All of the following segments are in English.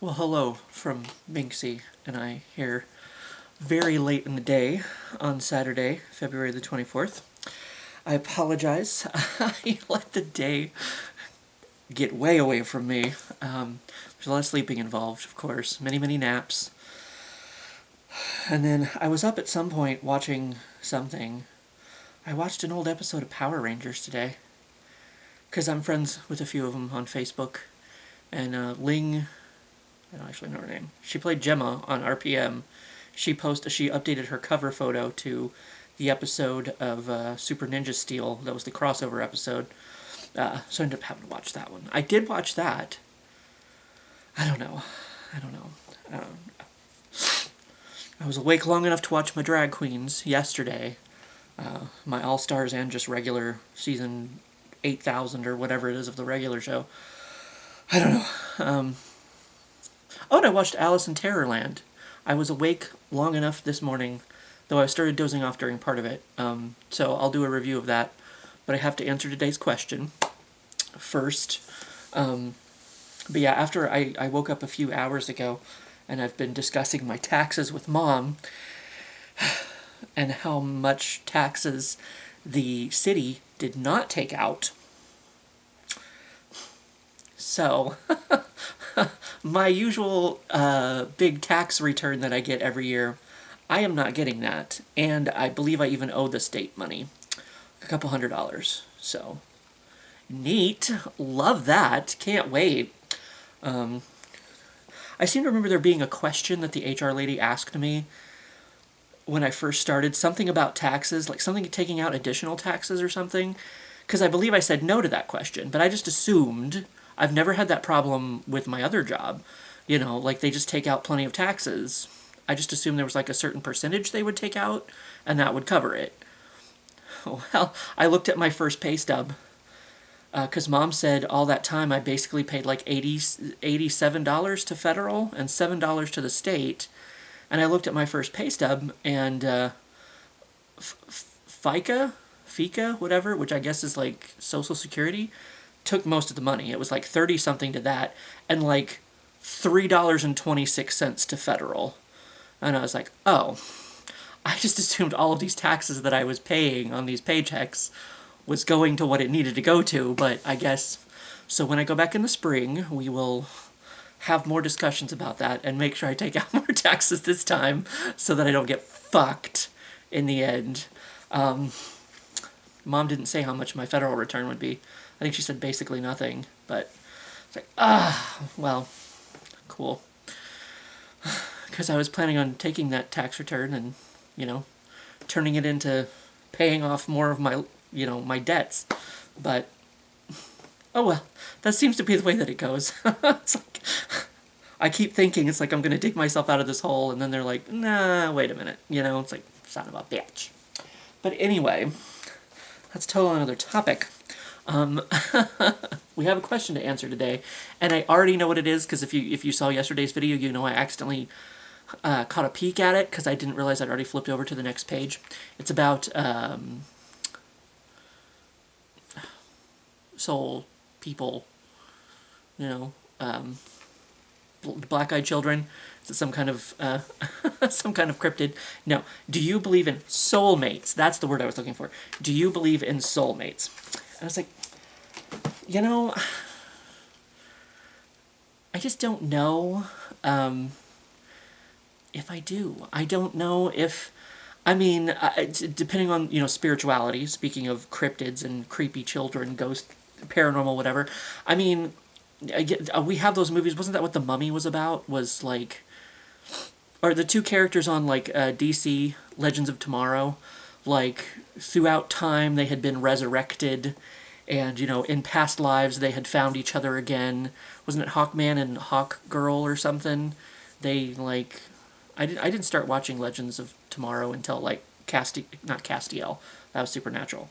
Well, hello from Minksy and I here very late in the day on Saturday, February the 24th. I apologize. I let the day get way away from me. There's a lot of sleeping involved, of course, many naps. And then I was up at some point watching something. I watched an old episode of Power Rangers today because I'm friends with a few of them on Facebook. And Ling, I don't actually know her name. She played Gemma on RPM. She updated her cover photo to the episode of Super Ninja Steel. That was the crossover episode. So I ended up having to watch that one. I did watch that. I don't know. I was awake long enough to watch my drag queens yesterday. My All Stars and just regular season 8,000 or whatever it is of the regular show. I don't know. Oh, and I watched Alice in Terrorland. I was awake long enough this morning, though I started dozing off during part of it. So I'll do a review of that. But I have to answer today's question first. But yeah, after I woke up a few hours ago, and I've been discussing my taxes with Mom, and how much taxes the city did not take out. So, my usual big tax return that I get every year, I am not getting that. And I believe I even owe the state money. A couple $100. So, neat. Love that. Can't wait. I seem to remember there being a question that the HR lady asked me when I first started. Something about taxes, like something taking out additional taxes or something. Because I believe I said no to that question. But I just assumed... I've never had that problem with my other job. You know, like they just take out plenty of taxes. I just assumed there was like a certain percentage they would take out, and that would cover it. Well, I looked at my first pay stub, because Mom said all that time I basically paid like $87 to federal and $7 to the state. And I looked at my first pay stub, and FICA, whatever, which I guess is like Social Security, took most of the money. It was like 30 something to that, and like $3.26 to federal. And I was like, oh, I just assumed all of these taxes that I was paying on these paychecks was going to what it needed to go to, but I guess... So when I go back in the spring, we will have more discussions about that and make sure I take out more taxes this time so that I don't get fucked in the end. Mom didn't say how much my federal return would be. I think she said basically nothing, but it's like, well, cool. Because I was planning on taking that tax return and, turning it into paying off more of my, my debts. But, oh well, that seems to be the way that it goes. It's like, I keep thinking it's like I'm going to dig myself out of this hole, and then they're like, nah, wait a minute. It's like, son of a bitch. But anyway, that's totally another topic. We have a question to answer today, and I already know what it is, because if you saw yesterday's video, I accidentally caught a peek at it, because I didn't realize I'd already flipped over to the next page. It's about soul people, black-eyed children. Is it some kind of some kind of cryptid? No. Do you believe in soulmates? That's the word I was looking for. Do you believe in soulmates? And I was like, I just don't know if I do. I don't know if... depending on, spirituality, speaking of cryptids and creepy children, ghost, paranormal, whatever. We have those movies. Wasn't that what The Mummy was about? Was like... Or the two characters on, like, DC, Legends of Tomorrow, like, throughout time they had been resurrected, and, in past lives they had found each other again. Wasn't it Hawkman and Hawkgirl or something? They, like... I didn't start watching Legends of Tomorrow until, like, not Castiel. That was Supernatural.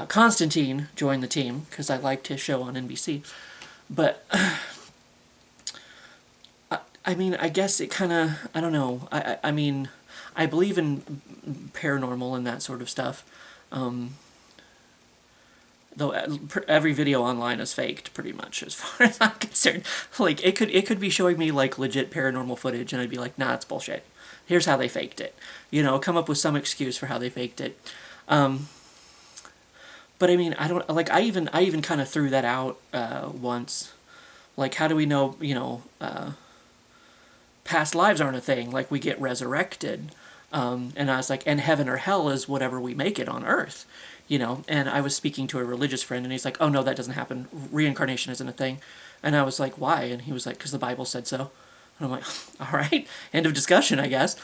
Constantine joined the team, because I liked his show on NBC. But... I guess it kind of, I don't know. I believe in paranormal and that sort of stuff. though every video online is faked pretty much as far as I'm concerned. Like it could be showing me like legit paranormal footage and I'd be like, nah, it's bullshit. Here's how they faked it. Come up with some excuse for how they faked it. But I mean, I don't like. I even kind of threw that out once. Like, how do we know? Past lives aren't a thing. Like, we get resurrected. And I was like, and heaven or hell is whatever we make it on Earth. And I was speaking to a religious friend, and he's like, oh no, that doesn't happen. Reincarnation isn't a thing. And I was like, why? And he was like, because the Bible said so. And I'm like, all right, end of discussion, I guess.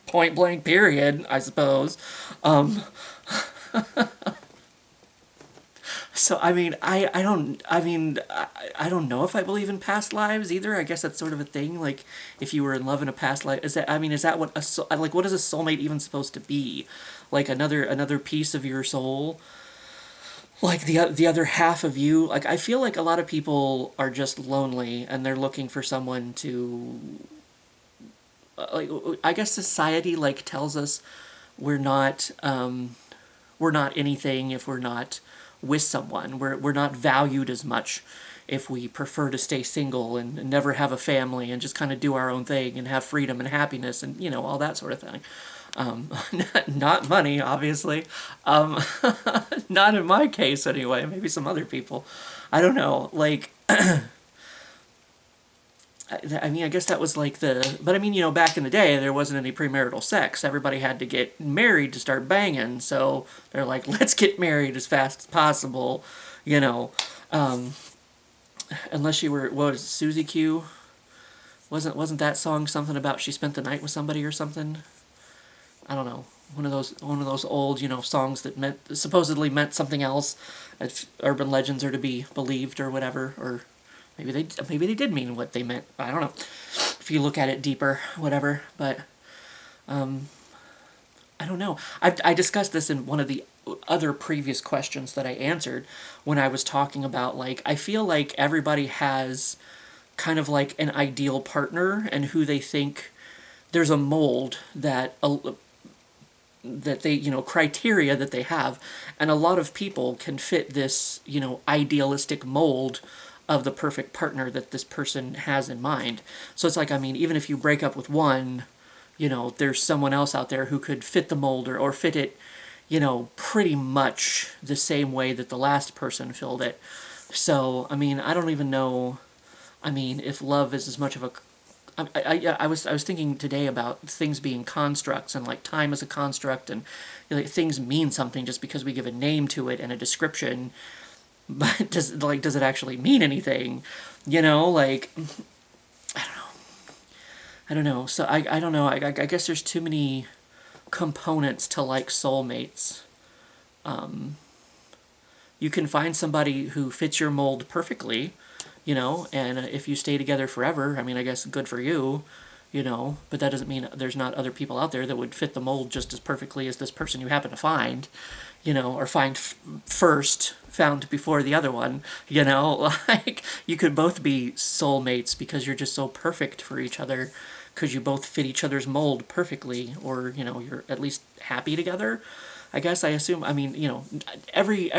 Point blank period, I suppose. So I mean, I don't know if I believe in past lives either. I guess that's sort of a thing. Like, if you were in love in a past life, is that what what is a soulmate even supposed to be? Like another piece of your soul, like the other half of you. Like, I feel like a lot of people are just lonely and they're looking for someone to. Like, I guess society like tells us we're not anything if we're not with someone. We're not valued as much if we prefer to stay single and never have a family and just kind of do our own thing and have freedom and happiness and all that sort of thing. Not money, obviously. Not in my case anyway. Maybe some other people. I don't know. Like. I mean, I guess that was like but I mean, back in the day, there wasn't any premarital sex. Everybody had to get married to start banging. So they're like, let's get married as fast as possible, unless you were, what was it, Susie Q? Wasn't that song something about she spent the night with somebody or something? I don't know. One of those old, songs that supposedly meant something else. If urban legends are to be believed or whatever, or maybe they did mean what they meant. I don't know. If you look at it deeper, whatever. But I don't know. I discussed this in one of the other previous questions that I answered when I was talking about, like, I feel like everybody has kind of like an ideal partner and who they think there's a mold that they, criteria that they have, and a lot of people can fit this, idealistic mold of the perfect partner that this person has in mind. So it's like, I mean, even if you break up with one, there's someone else out there who could fit the mold or fit it, pretty much the same way that the last person filled it. So, I mean, I don't even know, I mean, if love is as much of a, I was thinking today about things being constructs, and like time is a construct, and things mean something just because we give a name to it and a description. But does it actually mean anything? Like, I don't know. So I don't know. I guess there's too many components to like soulmates. You can find somebody who fits your mold perfectly, and if you stay together forever, I mean, I guess good for you, but that doesn't mean there's not other people out there that would fit the mold just as perfectly as this person you happen to find, or find found before the other one, like, you could both be soulmates because you're just so perfect for each other, because you both fit each other's mold perfectly, or, you're at least happy together. I guess, I assume, I mean, every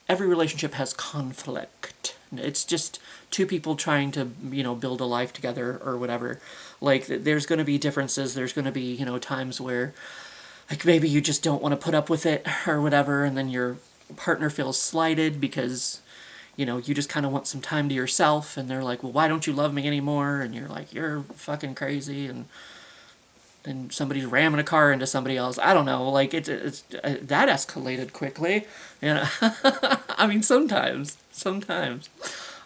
relationship has conflict. It's just two people trying to, build a life together or whatever. Like, there's going to be differences. There's going to be, times where, like, maybe you just don't want to put up with it or whatever, and then your partner feels slighted because, you just kind of want some time to yourself, and they're like, well, why don't you love me anymore? And you're like, you're fucking crazy, and somebody's ramming a car into somebody else. I don't know, like, it's that escalated quickly, I mean, sometimes.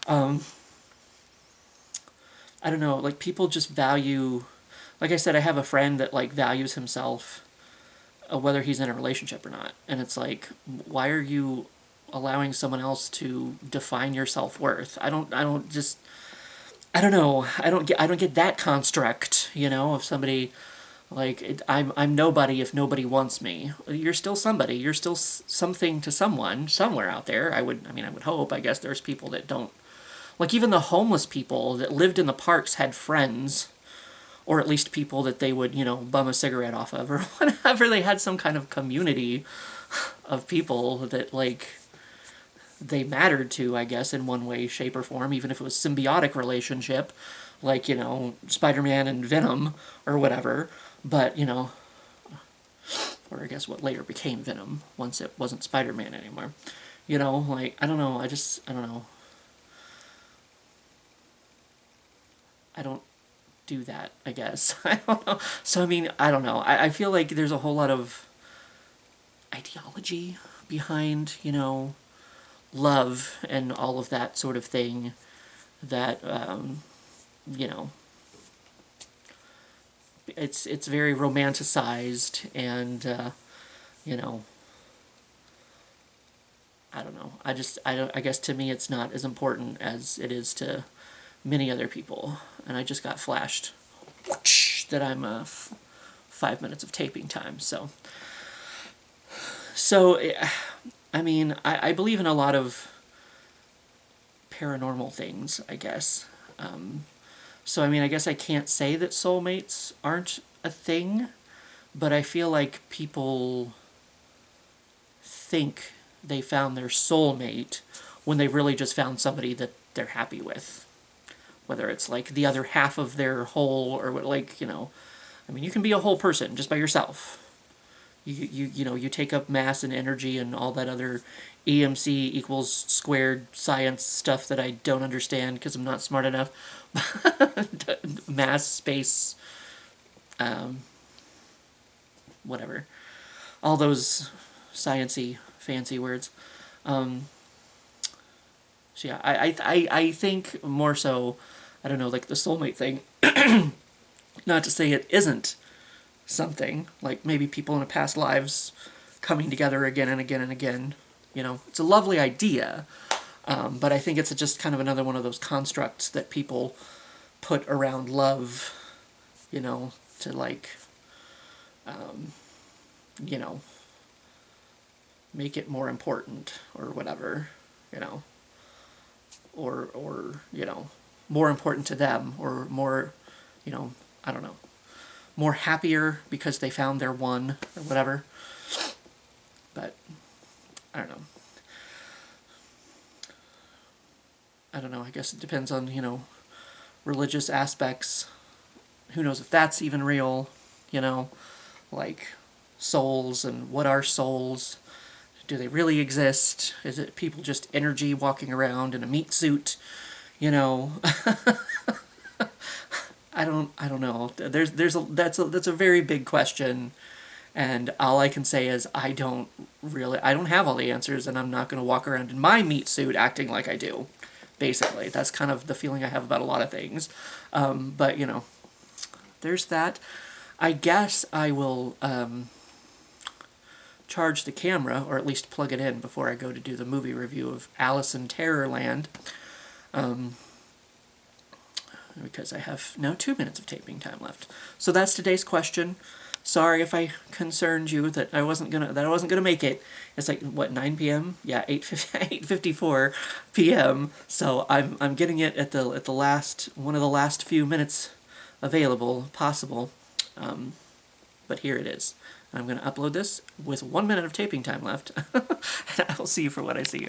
I don't know, like, people just value, like I said, I have a friend that, like, values himself, whether he's in a relationship or not, and it's like, why are you allowing someone else to define your self-worth? I don't know, I don't get that construct, of somebody. Like, I'm nobody if nobody wants me. You're still somebody. You're still something to someone somewhere out there. I would hope. I guess there's people that don't. Like, even the homeless people that lived in the parks had friends. or at least people that they would, bum a cigarette off of, or whatever. They had some kind of community of people that, like, they mattered to, I guess, in one way, shape, or form, even if it was symbiotic relationship, like, Spider-Man and Venom, or whatever. But, or I guess what later became Venom, once it wasn't Spider-Man anymore. Like, I don't know, I don't know. I don't do that, I guess. I don't know. So, I mean, I don't know. I feel like there's a whole lot of ideology behind, love and all of that sort of thing that, you know, it's very romanticized and, you know, I don't know. I guess to me it's not as important as it is to many other people. And I just got flashed that I'm 5 minutes of taping time. So, I mean, I believe in a lot of paranormal things, I guess. So, I mean, I guess I can't say that soulmates aren't a thing, but I feel like people think they found their soulmate when they really just found somebody that they're happy with. Whether it's like the other half of their whole, or like, I mean, you can be a whole person just by yourself. You take up mass and energy and all that other EMC equals squared science stuff that I don't understand because I'm not smart enough. Mass, space, whatever. All those science-y, fancy words. So yeah, I think more so, I don't know, like the soulmate thing. Not to say it isn't something, like maybe people in a past lives coming together again and again and again. It's a lovely idea, but I think it's just kind of another one of those constructs that people put around love, to like, make it more important or whatever, or more important to them, or more, I don't know, more happier because they found their one or whatever. But I don't know. I don't know. I guess it depends on, religious aspects. Who knows if that's even real, like souls, and what are souls? Do they really exist? Is it people just energy walking around in a meat suit? I don't know. That's a very big question, and all I can say is I don't have all the answers, and I'm not going to walk around in my meat suit acting like I do. Basically, that's kind of the feeling I have about a lot of things. But there's that. I guess I will charge the camera, or at least plug it in before I go to do the movie review of Alice in Terrorland. Because I have now 2 minutes of taping time left. So that's today's question. Sorry if I concerned you that I wasn't gonna make it. It's like what, 9 p.m. Yeah, 8:54 p.m. So I'm getting it at the last one of the last few minutes available possible. But here it is. I'm gonna upload this with 1 minute of taping time left. And I'll see you for what I see you.